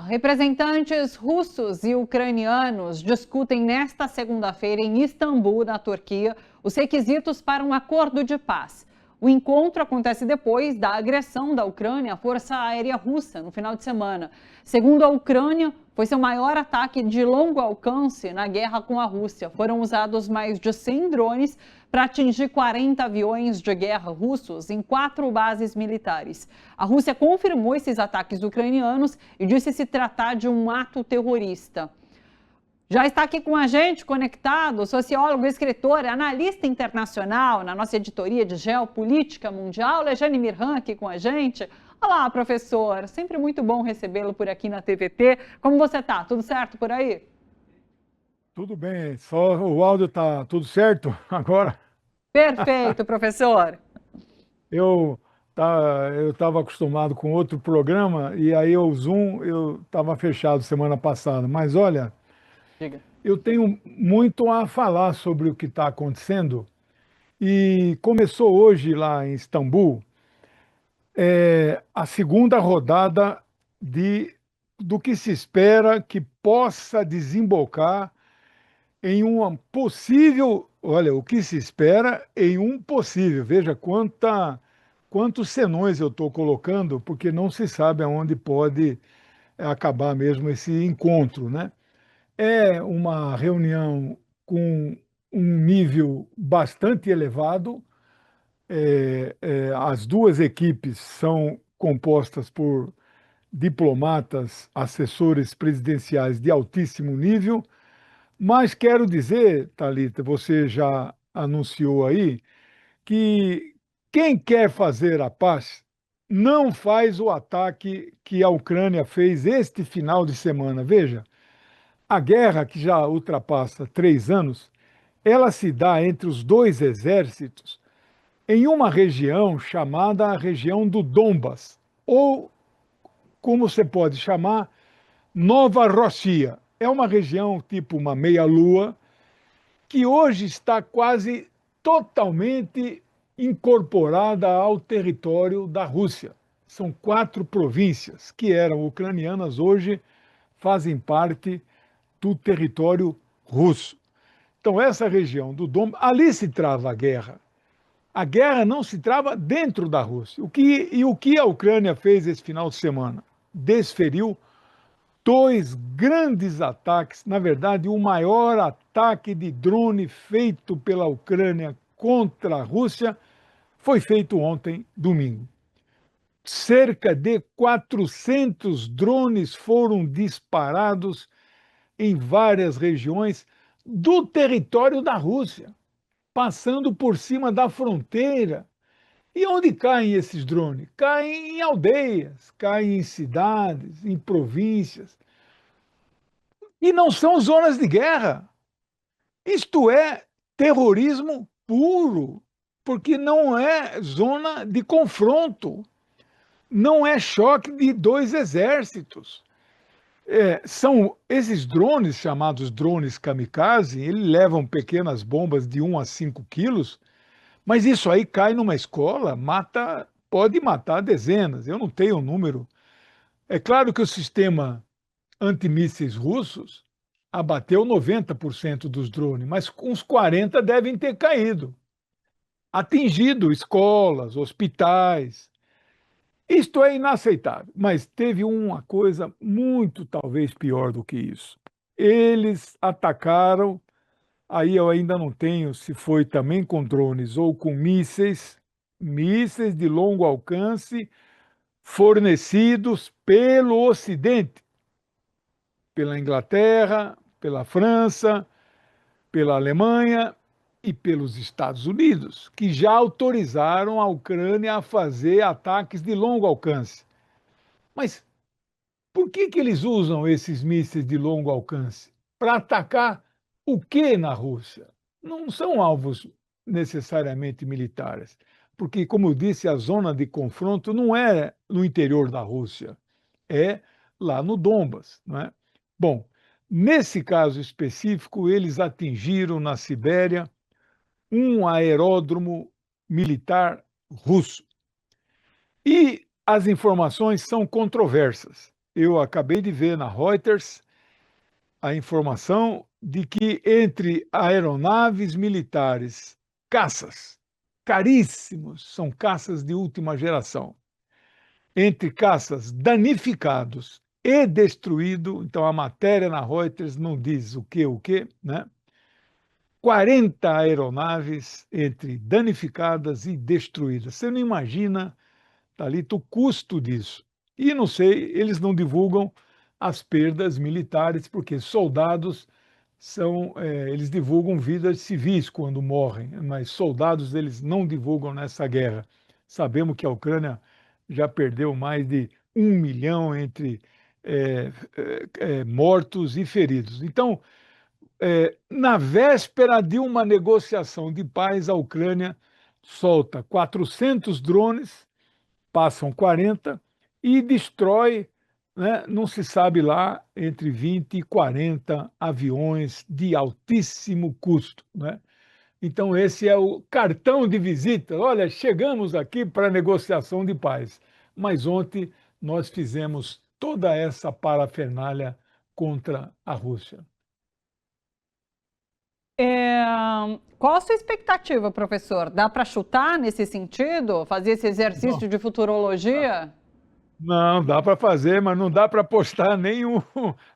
representantes russos e ucranianos discutem nesta segunda-feira em Istambul, na Turquia, os requisitos para um acordo de paz. O encontro acontece depois da agressão da Ucrânia à Força Aérea Russa no final de semana. Segundo a Ucrânia, foi seu maior ataque de longo alcance na guerra com a Rússia. Foram usados mais de 100 drones para atingir 40 aviões de guerra russos em 4 bases militares. A Rússia confirmou esses ataques ucranianos e disse se tratar de um ato terrorista. Já está aqui com a gente, conectado, sociólogo, escritor, analista internacional na nossa editoria de Geopolítica Mundial, Lejane Mirhan, aqui com a gente. Olá, professor. Sempre muito bom recebê-lo por aqui na TVT. Como você está? Tudo certo por aí? Tudo bem, só o áudio tá tudo certo agora? Perfeito, professor. Eu eu estava acostumado com outro programa e aí o Zoom eu estava fechado semana passada. Mas olha, Diga. eu tenho muito a falar sobre o que está acontecendo e começou hoje lá em Istambul a segunda rodada de, do que se espera que possa desembocar em um possível, olha, o que se espera em um possível, veja quantos senões eu estou colocando, porque não se sabe aonde pode acabar mesmo esse encontro, né? É uma reunião com um nível bastante elevado, as duas equipes são compostas por diplomatas, assessores presidenciais de altíssimo nível, mas quero dizer, Thalita, você já anunciou aí, que quem quer fazer a paz não faz o ataque que a Ucrânia fez este final de semana. Veja, a guerra, que já ultrapassa 3 anos, ela se dá entre os dois exércitos em uma região chamada a região do Donbas, ou, como você pode chamar, Nova Rossia. É uma região tipo uma meia-lua, que hoje está quase totalmente incorporada ao território da Rússia. São 4 províncias que eram ucranianas, hoje fazem parte do território russo. Então, essa região do Donbas, ali se trava a guerra. A guerra não se trava dentro da Rússia. O que a Ucrânia fez esse final de semana? Desferiu 2 grandes ataques, na verdade, o maior ataque de drone feito pela Ucrânia contra a Rússia foi feito ontem, domingo. Cerca de 400 drones foram disparados em várias regiões do território da Rússia, passando por cima da fronteira. E onde caem esses drones? Caem em aldeias, caem em cidades, em províncias. E não são zonas de guerra. Isto é terrorismo puro, porque não é zona de confronto, não é choque de 2 exércitos. São esses drones, chamados drones kamikaze, eles levam pequenas bombas de 1 a 5 quilos, mas isso aí cai numa escola, pode matar dezenas, eu não tenho o número. É claro que o sistema antimísseis russos abateu 90% dos drones, mas uns 40 devem ter caído, atingido escolas, hospitais. Isto é inaceitável, mas teve uma coisa muito talvez pior do que isso. Eles atacaram, aí eu ainda não tenho se foi também com drones ou com mísseis de longo alcance fornecidos pelo Ocidente, pela Inglaterra, pela França, pela Alemanha e pelos Estados Unidos, que já autorizaram a Ucrânia a fazer ataques de longo alcance. Mas por que eles usam esses mísseis de longo alcance? Para atacar o que na Rússia? Não são alvos necessariamente militares, porque, como eu disse, a zona de confronto não é no interior da Rússia, é lá no Donbas, não é? Bom, nesse caso específico, eles atingiram na Sibéria um aeródromo militar russo. E as informações são controversas. eu acabei de ver na Reuters a informação de que entre aeronaves militares, caças, caríssimos, são caças de última geração, entre caças danificados e destruído, então a matéria na Reuters não diz o que, né? 40 aeronaves entre danificadas e destruídas. Você não imagina, Thalita, o custo disso. E não sei, eles não divulgam as perdas militares, porque soldados eles divulgam vidas civis quando morrem, mas soldados eles não divulgam nessa guerra. Sabemos que a Ucrânia já perdeu mais de 1 milhão entre mortos e feridos. Então, na véspera de uma negociação de paz, a Ucrânia solta 400 drones, passam 40 e destrói, né, não se sabe lá, entre 20 e 40 aviões de altíssimo custo, né? Então, esse é o cartão de visita. Olha, chegamos aqui para a negociação de paz. Mas ontem nós fizemos toda essa parafernália contra a Rússia. Qual a sua expectativa, professor? Dá para chutar nesse sentido? Fazer esse exercício de futurologia? Não, dá para fazer, mas não dá para postar nenhum.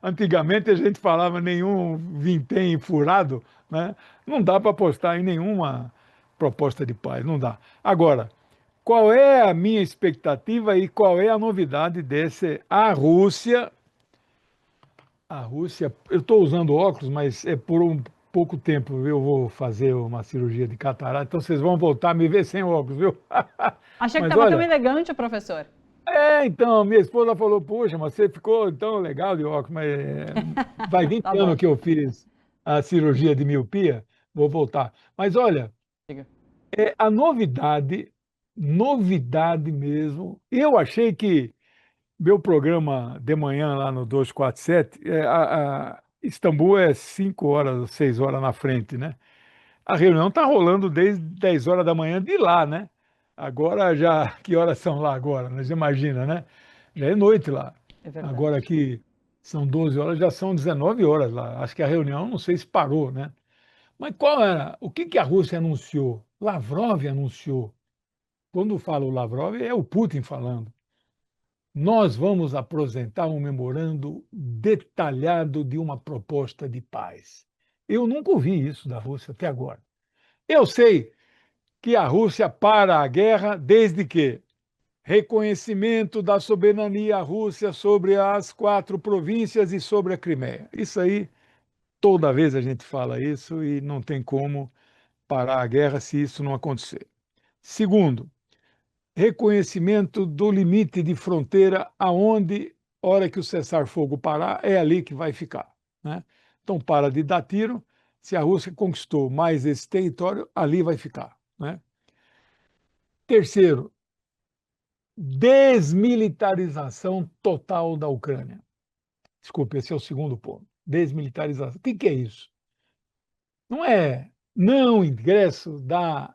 Antigamente a gente falava nenhum vintém furado, né? Não dá para postar em nenhuma proposta de paz, não dá. Agora, qual é a minha expectativa e qual é a novidade desse? A Rússia, eu estou usando óculos, mas é por um pouco tempo. Eu vou fazer uma cirurgia de catarata, então vocês vão voltar a me ver sem óculos, viu? Achei que Mas estava tão olha, elegante, professor. então, minha esposa falou, puxa, mas você ficou tão legal de óculos, mas vai 20 Tá anos bom. que eu fiz a cirurgia de miopia, vou voltar. Mas olha, Diga. a novidade mesmo, eu achei que meu programa de manhã lá no 247, a Istambul é 5 horas, 6 horas na frente, né? A reunião está rolando desde 10 horas da manhã de lá, né? Agora já, que horas são lá agora? Você imagina, né? Já é noite lá. É Agora verdade. que são 12 horas, já são 19 horas lá. Acho que a reunião, não sei se parou, né? Mas qual era? O que a Rússia anunciou? Lavrov anunciou. Quando fala o Lavrov, é o Putin falando. Nós vamos apresentar um memorando detalhado de uma proposta de paz. Eu nunca ouvi isso da Rússia até agora. Eu sei que a Rússia para a guerra desde que reconhecimento da soberania russa sobre as 4 províncias e sobre a Crimeia. Isso aí, toda vez a gente fala isso e não tem como parar a guerra se isso não acontecer. Segundo, reconhecimento do limite de fronteira aonde, hora que o cessar-fogo parar, é ali que vai ficar, né? Então, para de dar tiro. Se a Rússia conquistou mais esse território, ali vai ficar, né? Terceiro, desmilitarização total da Ucrânia. Desculpe, esse é o segundo ponto. Desmilitarização. O que é isso? Não é não ingresso da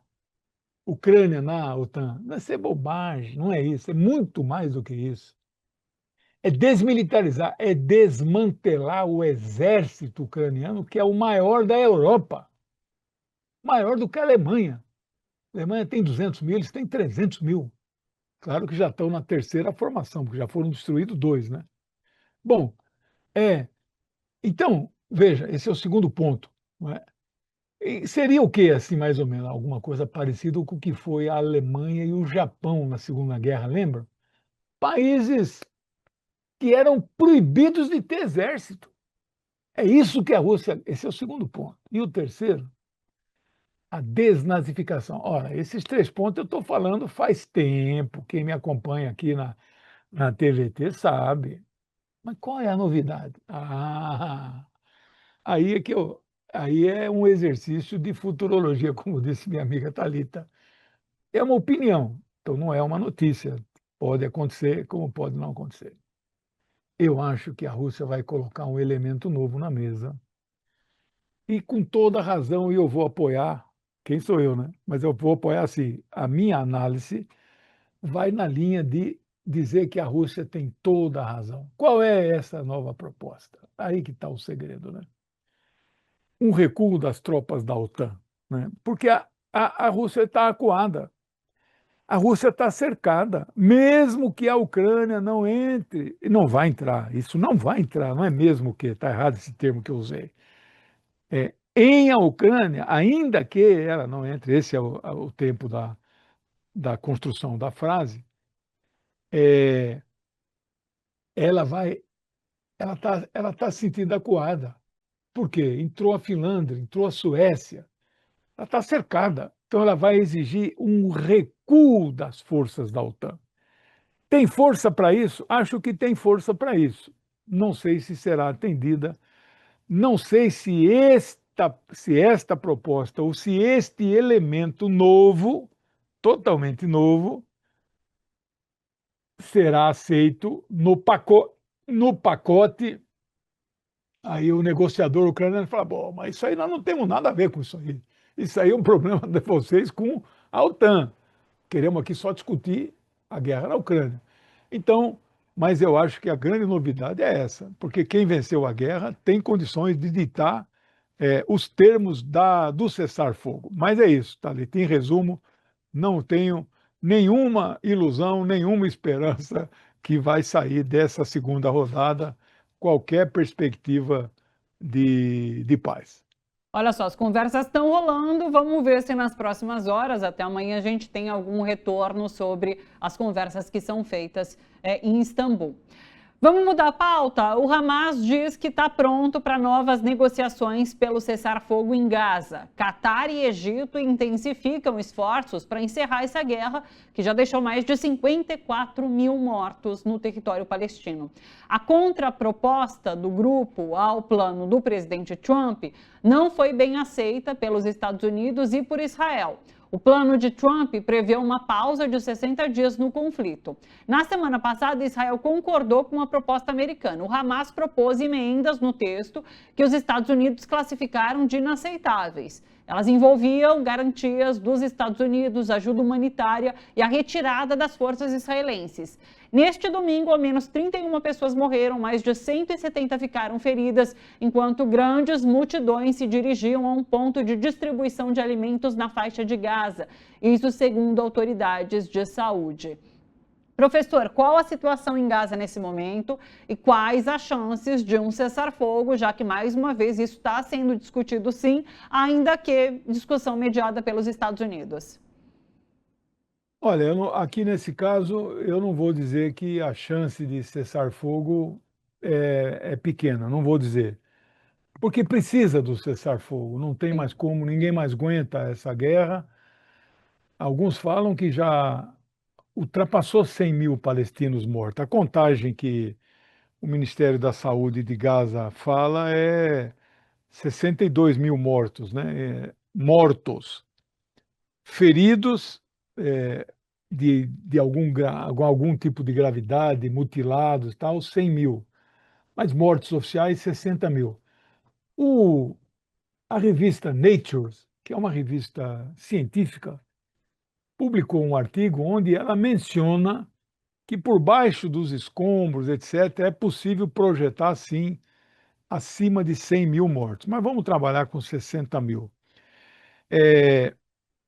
Ucrânia na OTAN. Isso é bobagem, não é isso. É muito mais do que isso. É desmilitarizar, é desmantelar o exército ucraniano, que é o maior da Europa, maior do que a Alemanha. A Alemanha tem 200 mil, eles têm 300 mil. Claro que já estão na terceira formação, porque já foram destruídos 2, né? Bom, então, veja, esse é o segundo ponto. Não é? E seria o quê, assim, mais ou menos? Alguma coisa parecida com o que foi a Alemanha e o Japão na Segunda Guerra, lembra? Países que eram proibidos de ter exército. É isso que a Rússia. Esse é o segundo ponto. E o terceiro, a desnazificação. Ora, esses 3 pontos eu estou falando faz tempo. Quem me acompanha aqui na TVT sabe. Mas qual é a novidade? Aí é que aí é um exercício de futurologia, como disse minha amiga Talita. É uma opinião, então não é uma notícia. Pode acontecer, como pode não acontecer. Eu acho que a Rússia vai colocar um elemento novo na mesa. E com toda razão eu vou apoiar. Quem sou eu, né? Mas eu vou apoiar assim. A minha análise vai na linha de dizer que a Rússia tem toda a razão. Qual é essa nova proposta? Aí que está o segredo, né? Um recuo das tropas da OTAN, né? Porque a Rússia está acuada. A Rússia está cercada, mesmo que a Ucrânia não entre, e não vai entrar, isso não vai entrar, não é mesmo que, está errado esse termo que eu usei. Em a Ucrânia, ainda que ela não entre, esse é o tempo da construção da frase, é, ela tá se sentindo acuada. Por quê? Entrou a Finlândia, entrou a Suécia, ela está cercada, então ela vai exigir um recuo das forças da OTAN. Tem força para isso? Acho que tem força para isso. Não sei se será atendida, não sei se esta proposta ou se este elemento novo, totalmente novo, será aceito no pacote. Aí o negociador ucraniano fala: bom, mas isso aí nós não temos nada a ver com isso aí. Isso aí é um problema de vocês com a OTAN. Queremos aqui só discutir a guerra na Ucrânia. Então, mas eu acho que a grande novidade é essa, porque quem venceu a guerra tem condições de ditar os termos do cessar-fogo. Mas é isso, Thalita. Em resumo, não tenho nenhuma ilusão, nenhuma esperança que vai sair dessa segunda rodada qualquer perspectiva de paz. Olha só, as conversas estão rolando. Vamos ver se nas próximas horas, até amanhã, a gente tem algum retorno sobre as conversas que são feitas em Istambul. Vamos mudar a pauta? O Hamas diz que está pronto para novas negociações pelo cessar-fogo em Gaza. Catar e Egito intensificam esforços para encerrar essa guerra, que já deixou mais de 54 mil mortos no território palestino. A contraproposta do grupo ao plano do presidente Trump não foi bem aceita pelos Estados Unidos e por Israel. O plano de Trump prevê uma pausa de 60 dias no conflito. Na semana passada, Israel concordou com a proposta americana. O Hamas propôs emendas no texto que os Estados Unidos classificaram de inaceitáveis. Elas envolviam garantias dos Estados Unidos, ajuda humanitária e a retirada das forças israelenses. Neste domingo, ao menos 31 pessoas morreram, mais de 170 ficaram feridas, enquanto grandes multidões se dirigiam a um ponto de distribuição de alimentos na faixa de Gaza. Isso segundo autoridades de saúde. Professor, qual a situação em Gaza nesse momento e quais as chances de um cessar-fogo, já que, mais uma vez, isso está sendo discutido sim, ainda que discussão mediada pelos Estados Unidos? Olha, aqui nesse caso, eu não vou dizer que a chance de cessar fogo é pequena, não vou dizer. Porque precisa do cessar-fogo, não tem mais como, ninguém mais aguenta essa guerra. Alguns falam que já ultrapassou 100 mil palestinos mortos. A contagem que o Ministério da Saúde de Gaza fala é 62 mil mortos, né? Mortos. Feridos de algum tipo de gravidade, mutilados, tal, 100 mil. Mas mortos oficiais, 60 mil. A revista Nature, que é uma revista científica, publicou um artigo onde ela menciona que por baixo dos escombros, etc., é possível projetar, sim, acima de 100 mil mortos. Mas vamos trabalhar com 60 mil.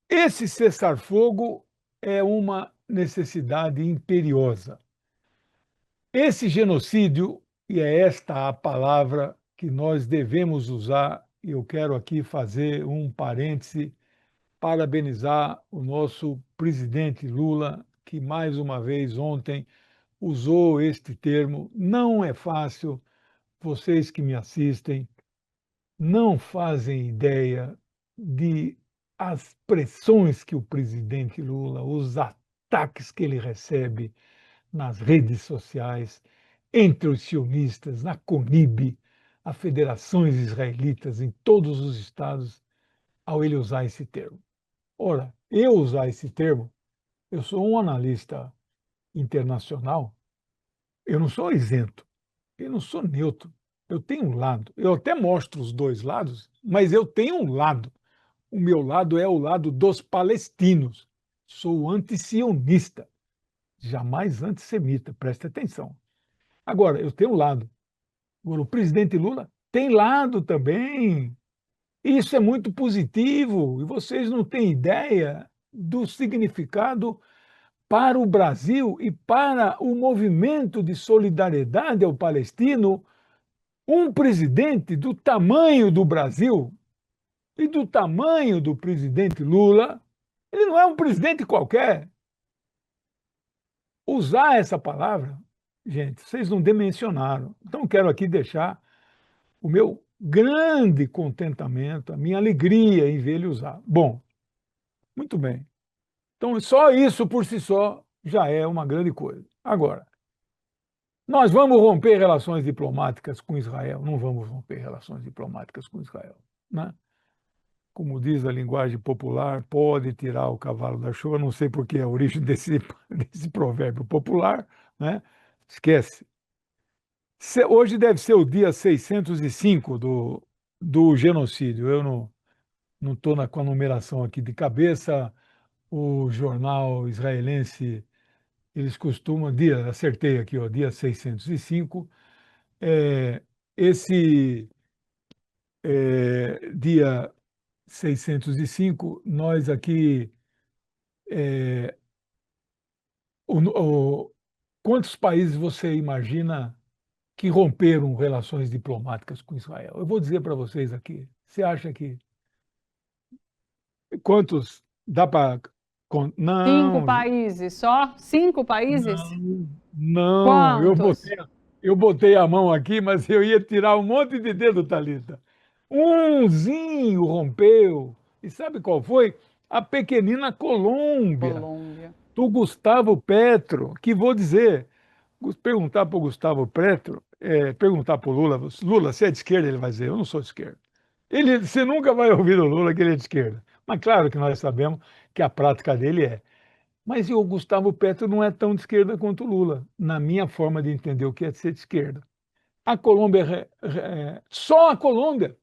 Esse cessar-fogo é uma necessidade imperiosa. Esse genocídio, e é esta a palavra que nós devemos usar, e eu quero aqui fazer um parêntese, parabenizar o nosso presidente Lula, que mais uma vez ontem usou este termo. Não é fácil, vocês que me assistem não fazem ideia de as pressões que o presidente Lula, os ataques que ele recebe nas redes sociais, entre os sionistas, na CONIB, as federações israelitas em todos os estados, ao ele usar esse termo. Ora, eu usar esse termo, eu sou um analista internacional, eu não sou isento, eu não sou neutro, eu tenho um lado. Eu até mostro os dois lados, mas eu tenho um lado. O meu lado é o lado dos palestinos. Sou anti-sionista. jamais antissemita, preste atenção. Agora, eu tenho um lado. Agora, o presidente Lula tem lado também. Isso é muito positivo e vocês não têm ideia do significado para o Brasil e para o movimento de solidariedade ao palestino. Um presidente do tamanho do Brasil e do tamanho do presidente Lula, ele não é um presidente qualquer. Usar essa palavra, gente, vocês não dimensionaram. Então, quero aqui deixar o meu grande contentamento, a minha alegria em ver ele usar. Bom, muito bem. Então, só isso por si só já é uma grande coisa. Agora, nós vamos romper relações diplomáticas com Israel? Não vamos romper relações diplomáticas com Israel, né? Como diz a linguagem popular, pode tirar o cavalo da chuva, não sei por que a origem desse provérbio popular, né? Esquece. Hoje deve ser o dia 605 do genocídio. Eu não estou com a numeração aqui de cabeça. O jornal israelense, eles costumam, acertei aqui, ó, dia 605. Esse dia 605, nós aqui, o, o, quantos países você imagina que romperam relações diplomáticas com Israel? Eu vou dizer para vocês aqui. Você acha que quantos dá para... Cinco Não, países só? 5 países? não. Quantos? Eu botei a mão aqui, mas eu ia tirar um monte de dedo, Thalita. Umzinho rompeu. E sabe qual foi? A pequenina Colômbia, Colômbia. do Gustavo Petro, que vou dizer, perguntar para o Gustavo Petro, perguntar para o Lula, Lula, você é de esquerda? Ele vai dizer, eu não sou de esquerda. Você nunca vai ouvir do Lula que ele é de esquerda. Mas claro que nós sabemos que a prática dele é. Mas o Gustavo Petro não é tão de esquerda quanto o Lula, na minha forma de entender o que é ser de esquerda. A Colômbia, só a Colômbia,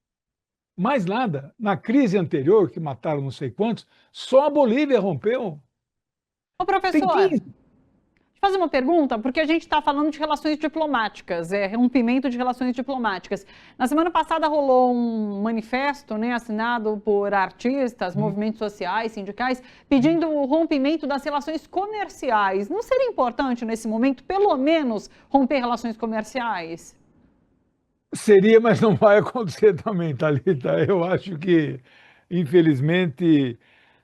mais nada. Na crise anterior, que mataram não sei quantos, só a Bolívia rompeu. Ô, Tem professor, 15. fazer uma pergunta, porque a gente está falando de relações diplomáticas, rompimento de relações diplomáticas. Na semana passada rolou um manifesto, né, assinado por artistas, movimentos sociais, sindicais, pedindo o rompimento das relações comerciais. Não seria importante, nesse momento, pelo menos, romper relações comerciais? Seria, mas não vai acontecer também, Thalita. Eu acho que, infelizmente,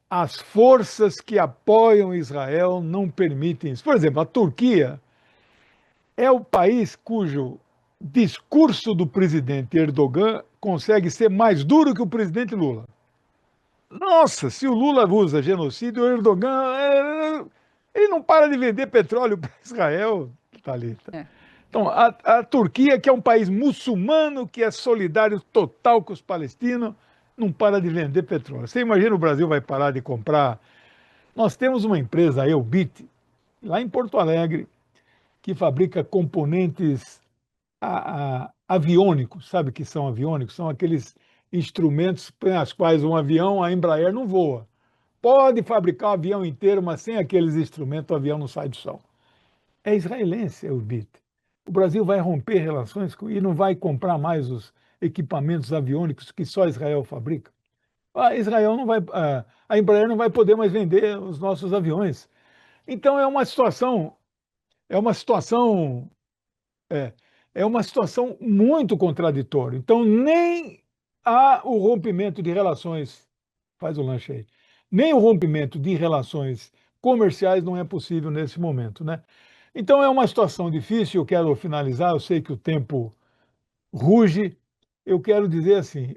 as forças que apoiam Israel não permitem isso. Por exemplo, a Turquia é o país cujo discurso do presidente Erdogan consegue ser mais duro que o presidente Lula. Nossa, se o Lula usa genocídio, o Erdogan, ele não para de vender petróleo para Israel, Thalita. É. Então, a Turquia, que é um país muçulmano, que é solidário total com os palestinos, não para de vender petróleo. Você imagina o Brasil vai parar de comprar? Nós temos uma empresa, a Elbit, lá em Porto Alegre, que fabrica componentes aviônicos. Sabe o que são aviônicos? São aqueles instrumentos pelos quais um avião, a Embraer, não voa. Pode fabricar o avião inteiro, mas sem aqueles instrumentos o avião não sai do chão. É israelense, é o BIT. O Brasil vai romper relações e não vai comprar mais os equipamentos aviônicos que só Israel fabrica. Israel não vai, a Embraer não vai poder mais vender os nossos aviões. Então é uma situação é, é uma situação muito contraditória. Então, nem há o rompimento de relações, faz o lanche aí, nem o rompimento de relações comerciais não é possível nesse momento, né? Então, é uma situação difícil. Eu quero finalizar, eu sei que o tempo ruge. Eu quero dizer assim,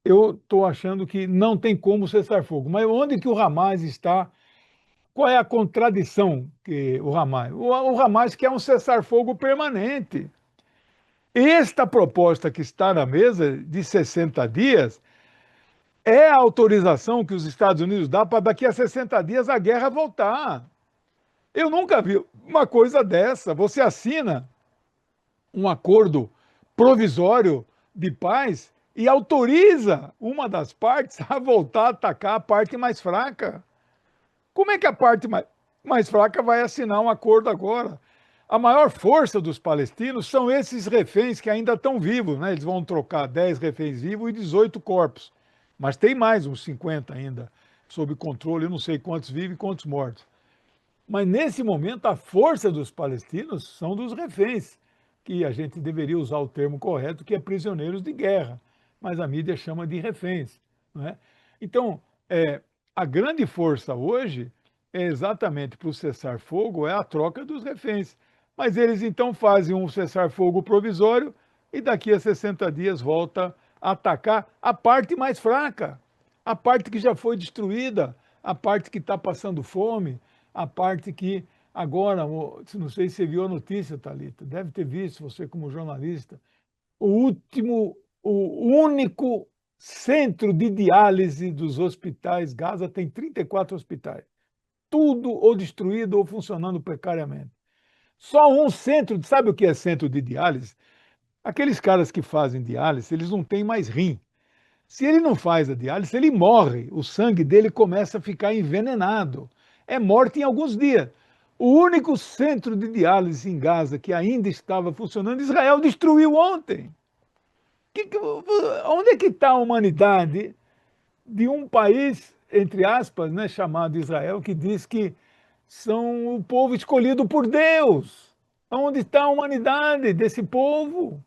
eu estou achando que não tem como cessar fogo, mas onde que o Hamas está? Qual é a contradição que o Hamas? O Hamas quer um cessar-fogo permanente. Esta proposta que está na mesa de 60 dias é a autorização que os Estados Unidos dão para daqui a 60 dias a guerra voltar. Eu nunca vi uma coisa dessa. Você assina um acordo provisório de paz e autoriza uma das partes a voltar a atacar a parte mais fraca. Como é que a parte mais... mais fraca vai assinar um acordo agora. A maior força dos palestinos são esses reféns que ainda estão vivos, né? Eles vão trocar 10 reféns vivos e 18 corpos. Mas tem mais uns 50 ainda sob controle, eu não sei quantos vivos e quantos mortos. Mas nesse momento a força dos palestinos são dos reféns, que a gente deveria usar o termo correto, que é prisioneiros de guerra, mas a mídia chama de reféns, não é? Então, a grande força hoje é exatamente para o cessar-fogo, é a troca dos reféns. Mas eles então fazem um cessar-fogo provisório e daqui a 60 dias volta a atacar a parte mais fraca, a parte que já foi destruída, a parte que está passando fome, a parte que agora, não sei se você viu a notícia, Thalita, deve ter visto, você como jornalista, o único centro de diálise dos hospitais, Gaza tem 34 hospitais, tudo ou destruído ou funcionando precariamente. Só um centro, sabe o que é centro de diálise? Aqueles caras que fazem diálise, eles não têm mais rim. Se ele não faz a diálise, ele morre, o sangue dele começa a ficar envenenado. É morte em alguns dias. O único centro de diálise em Gaza que ainda estava funcionando, Israel destruiu ontem. Onde é que está a humanidade de um país, entre aspas, né, chamado Israel, que diz que são o povo escolhido por Deus? Onde está a humanidade desse povo?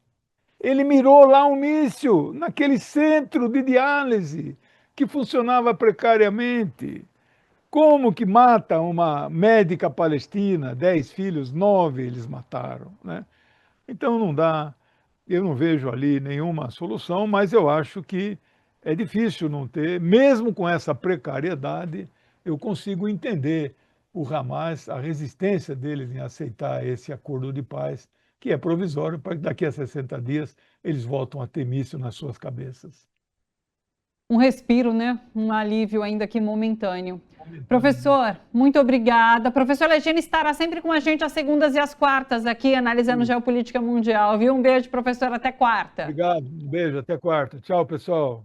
Ele mirou lá um míssil, naquele centro de diálise, que funcionava precariamente. Como que mata uma médica palestina, 10 filhos, 9 eles mataram, né? Então não dá, eu não vejo ali nenhuma solução, mas eu acho que é difícil não ter, mesmo com essa precariedade, eu consigo entender o Hamas, a resistência deles em aceitar esse acordo de paz, que é provisório, para que daqui a 60 dias eles voltam a ter míssil nas suas cabeças. Um respiro, né? Um alívio ainda que momentâneo. Professor, muito obrigada. Professor Legene estará sempre com a gente às segundas e às quartas aqui, analisando geopolítica mundial, viu? Um beijo, professor, até quarta. Obrigado, um beijo, até quarta. Tchau, pessoal.